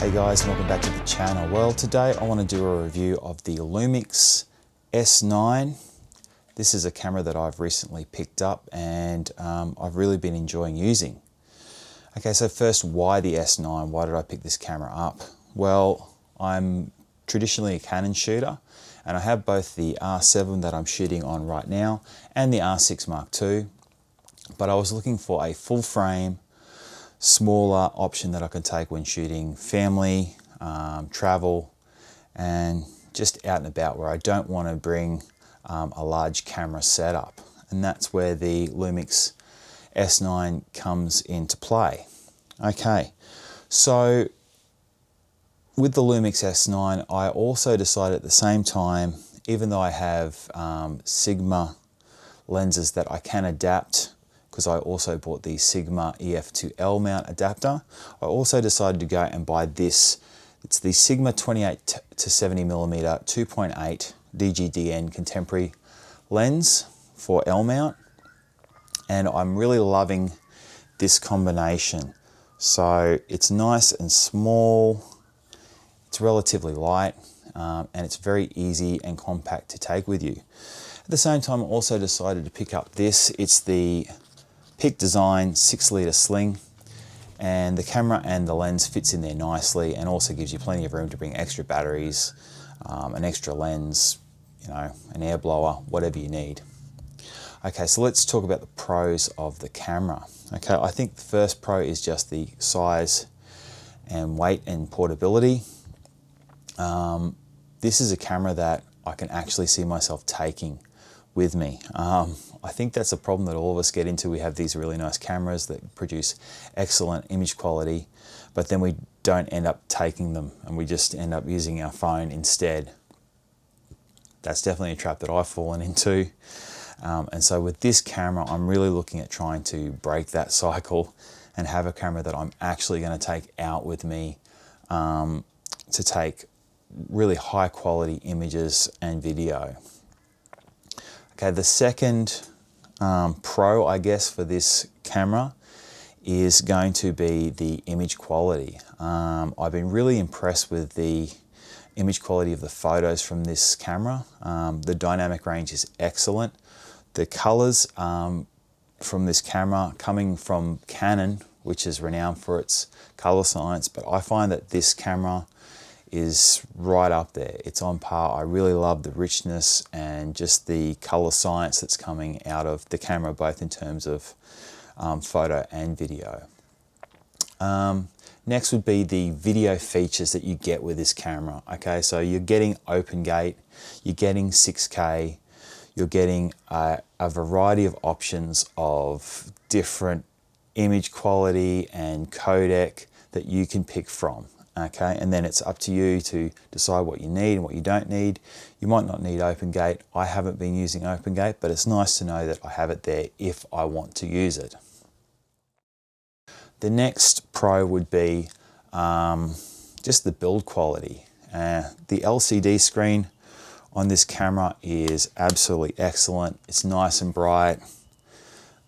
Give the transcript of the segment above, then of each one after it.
Hey guys, and welcome back to the channel. Well, today I want to do a review of the Lumix S9. This is a camera that I've recently picked up and I've really been enjoying using. Okay, so first, why the S9? Why did I pick this camera up? Well, I'm traditionally a Canon shooter and I have both the R7 that I'm shooting on right now and the R6 Mark II, but I was looking for a full frame, smaller option that I can take when shooting family, travel, and just out and about where I don't want to bring a large camera setup. And that's where the Lumix S9 comes into play. Okay, so with the Lumix S9, I also decided at the same time, even though I have Sigma lenses that I can adapt, because I also bought the Sigma EF2L mount adapter, I also decided to go and buy this. It's the Sigma 28 to 70mm 2.8 DGDN contemporary lens for L mount, and I'm really loving this combination. So it's nice and small, it's relatively light, and it's very easy and compact to take with you. At the same time, I also decided to pick up this. It's the Peak Design 6-litre sling, and the camera and the lens fits in there nicely and also gives you plenty of room to bring extra batteries, an extra lens, you know, an air blower, whatever you need. Okay, so let's talk about the pros of the camera. Okay, I think the first pro is just the size and weight and portability. This is a camera that I can actually see myself taking with me. I think that's a problem that all of us get into. We have these really nice cameras that produce excellent image quality, but then we don't end up taking them and we just end up using our phone instead. That's definitely a trap that I've fallen into. And so with this camera, I'm really looking at trying to break that cycle and have a camera that I'm actually going to take out with me to take really high quality images and video. Okay, the second pro, I guess, for this camera is going to be the image quality. I've been really impressed with the image quality of the photos from this camera. The dynamic range is excellent. The colors from this camera, coming from Canon, which is renowned for its color science, but I find that this camera is right up there. It's on par. I really love the richness and just the color science that's coming out of the camera, both in terms of photo and video. Next would be the video features that you get with this camera. Okay, so you're getting open gate, you're getting 6K, you're getting a variety of options of different image quality and codec that you can pick from. Okay, and then it's up to you to decide what you need and what you don't need. You might not need OpenGate. I haven't been using OpenGate, but it's nice to know that I have it there if I want to use it. The next pro would be just the build quality. The LCD screen on this camera is absolutely excellent. It's nice and bright.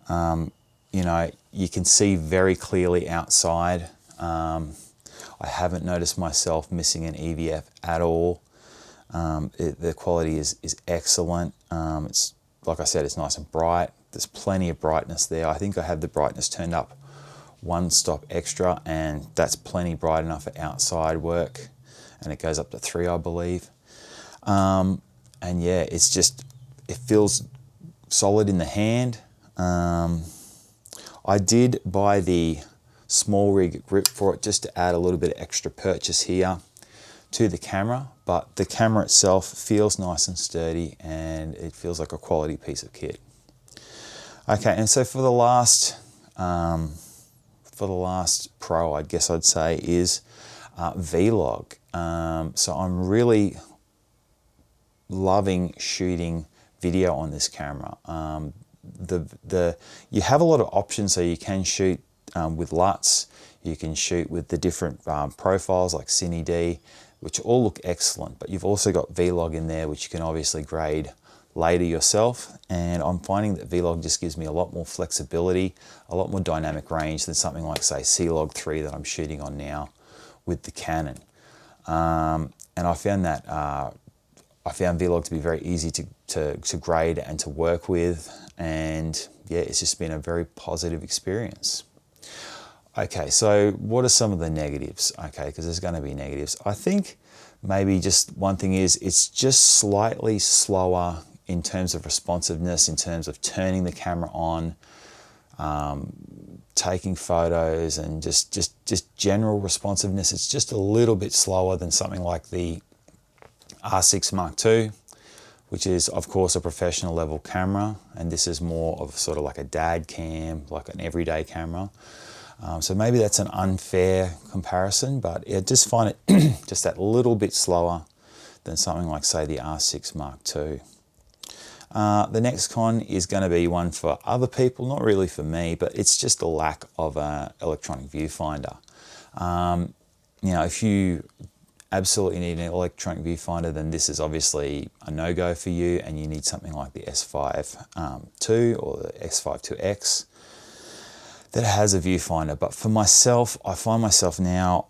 You know, you can see very clearly outside. I haven't noticed myself missing an EVF at all. The quality is excellent. It's, like I said, it's nice and bright. There's plenty of brightness there. I think I have the brightness turned up 1 stop extra, and that's plenty bright enough for outside work. And it goes up to 3, I believe. And yeah, it's just, it feels solid in the hand. I did buy the small rig grip for it just to add a little bit of extra purchase here to the camera, but the camera itself feels nice and sturdy and it feels like a quality piece of kit. Okay, and so for the last pro, I guess I'd say, is vlog. So I'm really loving shooting video on this camera. You have a lot of options, so you can shoot with LUTs, you can shoot with the different profiles like Cine D, which all look excellent, but you've also got vlog in there, which you can obviously grade later yourself. And I'm finding that vlog just gives me a lot more flexibility, a lot more dynamic range than something like, say, C-Log 3 that I'm shooting on now, with the Canon. And I found that Vlog to be very easy to grade and to work with, and yeah, it's just been a very positive experience. Okay, so what are some of the negatives? Okay, because there's going to be negatives. I think maybe just one thing is it's just slightly slower in terms of responsiveness, in terms of turning the camera on, taking photos, and just general responsiveness. It's just a little bit slower than something like the R6 Mark II, which is of course a professional level camera, and this is more of sort of like a dad cam, like an everyday camera. So maybe that's an unfair comparison, but I just find it just that little bit slower than something like, say, the R6 Mark II. The next con is going to be one for other people, not really for me, but it's just the lack of an electronic viewfinder. You know, if you absolutely need an electronic viewfinder, then this is obviously a no-go for you, and you need something like the S5 II or the S5 IIX that has a viewfinder. But for myself, I find myself now,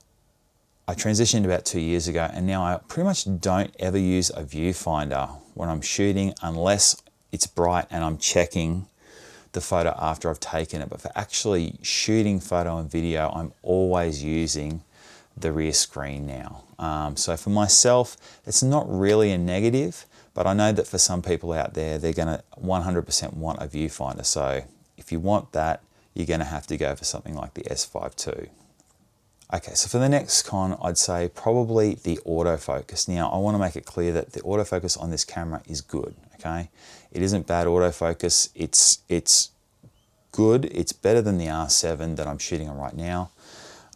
I transitioned about 2 years ago, and now I pretty much don't ever use a viewfinder when I'm shooting unless it's bright and I'm checking the photo after I've taken it. But for actually shooting photo and video, I'm always using the rear screen now. So for myself, it's not really a negative, but I know that for some people out there, they're gonna 100% want a viewfinder. So if you want that, you're gonna have to go for something like the S5 II. Okay, so for the next con, I'd say probably the autofocus. Now, I want to make it clear that the autofocus on this camera is good, okay? It isn't bad autofocus, it's good. It's better than the R7 that I'm shooting on right now,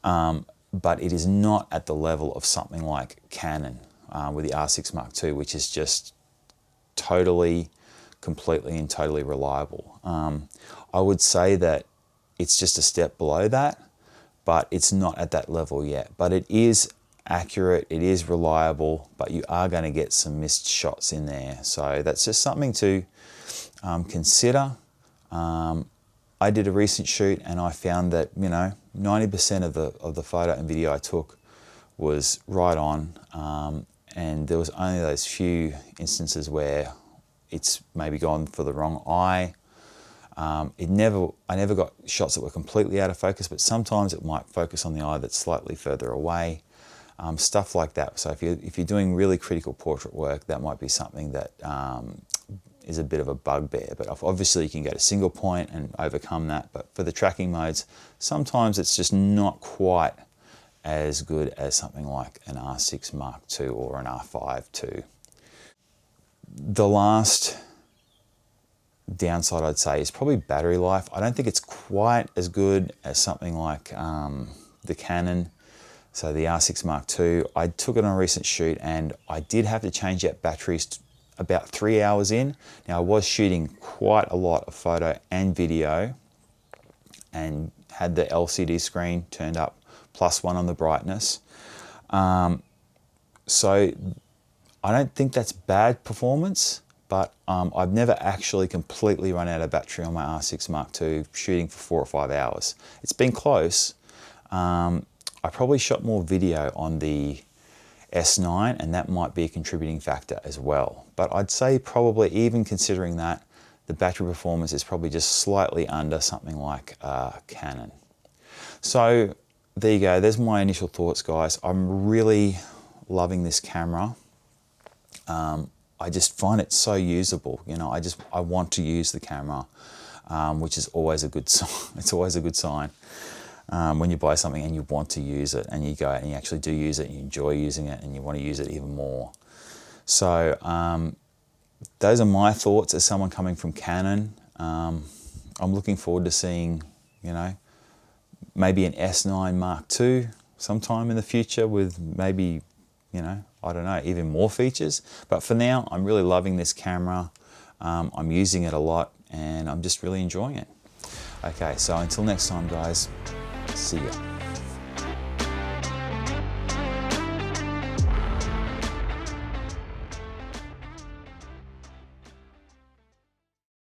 but it is not at the level of something like Canon with the R6 Mark II, which is just completely and totally reliable. I would say that it's just a step below that, but it's not at that level yet. But it is accurate, it is reliable, but you are going to get some missed shots in there. So that's just something to consider. I did a recent shoot and I found that, you know, 90% of the photo and video I took was right on, and there was only those few instances where it's maybe gone for the wrong eye. I never got shots that were completely out of focus, but sometimes it might focus on the eye that's slightly further away, stuff like that. So if you're doing really critical portrait work, that might be something that is a bit of a bugbear. But obviously you can go to single point and overcome that. But for the tracking modes, sometimes it's just not quite as good as something like an R6 Mark II or an R5 II. The last downside I'd say is probably battery life. I don't think it's quite as good as something like the Canon, so the R6 Mark II. I took it on a recent shoot and I did have to change out batteries about 3 hours in. Now I was shooting quite a lot of photo and video and had the LCD screen turned up +1 on the brightness. So I don't think that's bad performance, but I've never actually completely run out of battery on my R6 Mark II shooting for 4 or 5 hours. It's been close. I probably shot more video on the S9, and that might be a contributing factor as well. But I'd say probably, even considering that, the battery performance is probably just slightly under something like Canon. So there you go, there's my initial thoughts, guys. I'm really loving this camera. I just find it so usable. You know, I want to use the camera, which is always a good sign. It's always a good sign when you buy something and you want to use it, and you go out and you actually do use it, and you enjoy using it, and you want to use it even more. So those are my thoughts as someone coming from Canon. I'm looking forward to seeing, you know, maybe an S9 Mark II sometime in the future with maybe, you know, I don't know, even more features. But for now, I'm really loving this camera. I'm using it a lot and I'm just really enjoying it. Okay, so until next time, guys, see ya.